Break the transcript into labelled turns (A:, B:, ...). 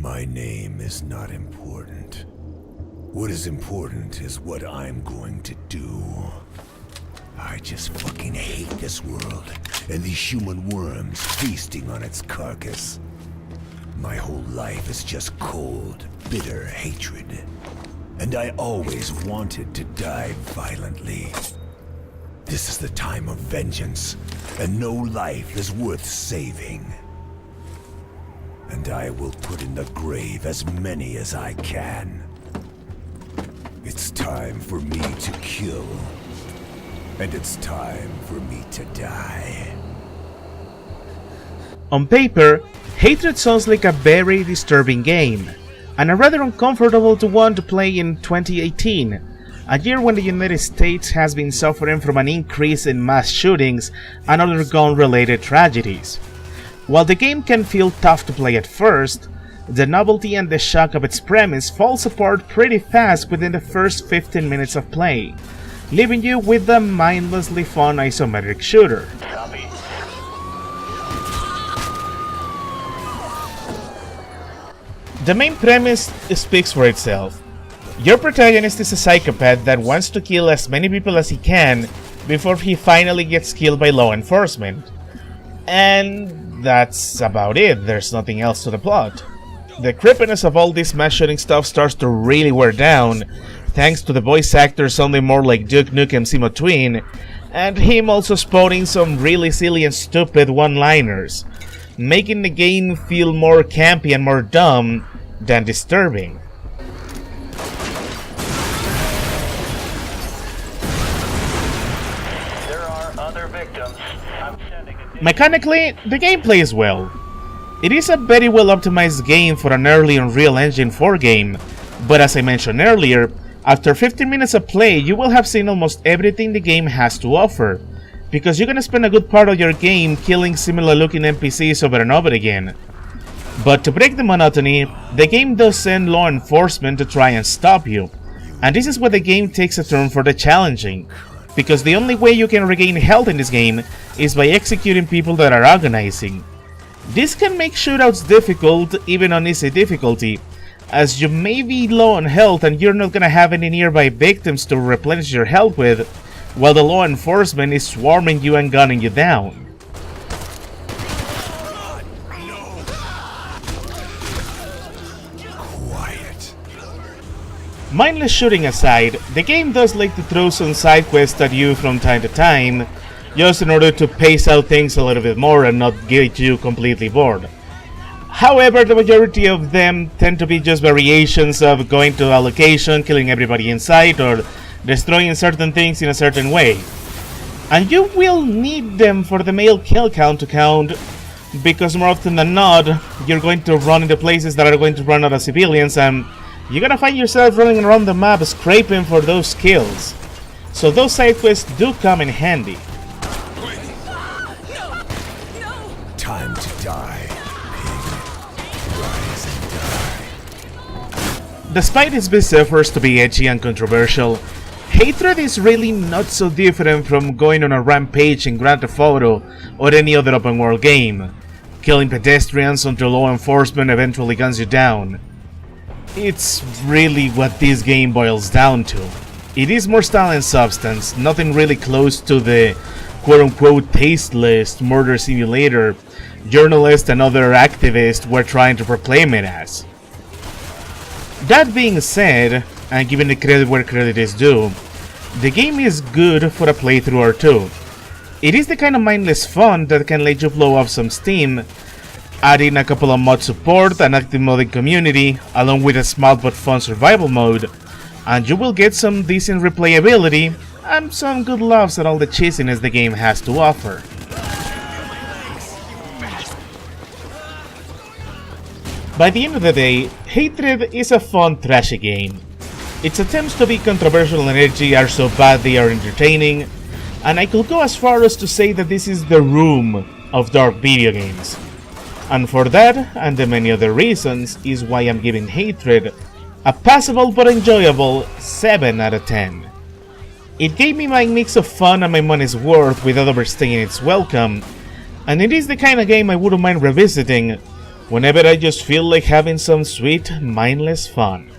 A: My name is not important. What is important is what I'm going to do. I just fucking hate this world and these human worms feasting on its carcass. My whole life is just cold, bitter hatred. And I always wanted to die violently. This is the time of vengeance, and no life is worth saving. And I will put in the grave as many as I can. It's time for me to kill. And it's time for me to die.
B: On paper, Hatred sounds like a very disturbing game, and a rather uncomfortable one to play in 2018, a year when the United States has been suffering from an increase in mass shootings and other gun-related tragedies. While the game can feel tough to play at first, the novelty and the shock of its premise falls apart pretty fast within the first 15 minutes of play, leaving you with a mindlessly fun isometric shooter.
C: Copy.
B: The main premise speaks for itself. Your protagonist is a psychopath that wants to kill as many people as he can before he finally gets killed by law enforcement. And that's about it, there's nothing else to the plot. The creepiness of all this mass shooting stuff starts to really wear down, thanks to the voice actor sounding more like Duke Nukem Simo Twin, and him also spouting some really silly and stupid one-liners, making the game feel more campy and more dumb than disturbing.
C: There are other victims. I'm sending a...
B: Mechanically, the game plays well. It is a very well optimized game for an early Unreal Engine 4 game, but as I mentioned earlier, after 15 minutes of play you will have seen almost everything the game has to offer, because you're gonna spend a good part of your game killing similar looking NPCs over and over again. But to break the monotony, the game does send law enforcement to try and stop you, and this is where the game takes a turn for the challenging, because the only way you can regain health in this game is by executing people that are agonizing. This can make shootouts difficult even on easy difficulty, as you may be low on health and you're not gonna have any nearby victims to replenish your health with, while the law enforcement is swarming you and gunning you down.
A: Quiet.
B: Mindless shooting aside, the game does like to throw some side quests at you from time to time, just in order to pace out things a little bit more and not get you completely bored. However, the majority of them tend to be just variations of going to a location, killing everybody in sight, or destroying certain things in a certain way. And you will need them for the male kill count to count, because more often than not, you're going to run into places that are going to run out of civilians, and you're gonna find yourself running around the map scraping for those kills. So those side quests do come in handy.
A: Time to die, pig. Rise and die.
B: Despite its best efforts to be edgy and controversial, Hatred is really not so different from going on a rampage in Grand Theft Auto or any other open world game, killing pedestrians until law enforcement eventually guns you down. It's really what this game boils down to. It is more style and substance, nothing really close to the quote-unquote tasteless murder simulator journalists and other activists were trying to proclaim it as. That being said, and giving the credit where credit is due, the game is good for a playthrough or two. It is the kind of mindless fun that can let you blow off some steam, adding a couple of mod support, an active modding community, along with a small but fun survival mode, and you will get some decent replayability and some good laughs at all the cheesiness the game has to offer. By the end of the day, Hatred is a fun, trashy game. Its attempts to be controversial and edgy are so bad they are entertaining, and I could go as far as to say that this is the Room of dark video games. And for that, and the many other reasons, is why I'm giving Hatred a passable but enjoyable 7 out of 10. It gave me my mix of fun and my money's worth without overstaying its welcome, and it is the kind of game I wouldn't mind revisiting, whenever I just feel like having some sweet, mindless fun.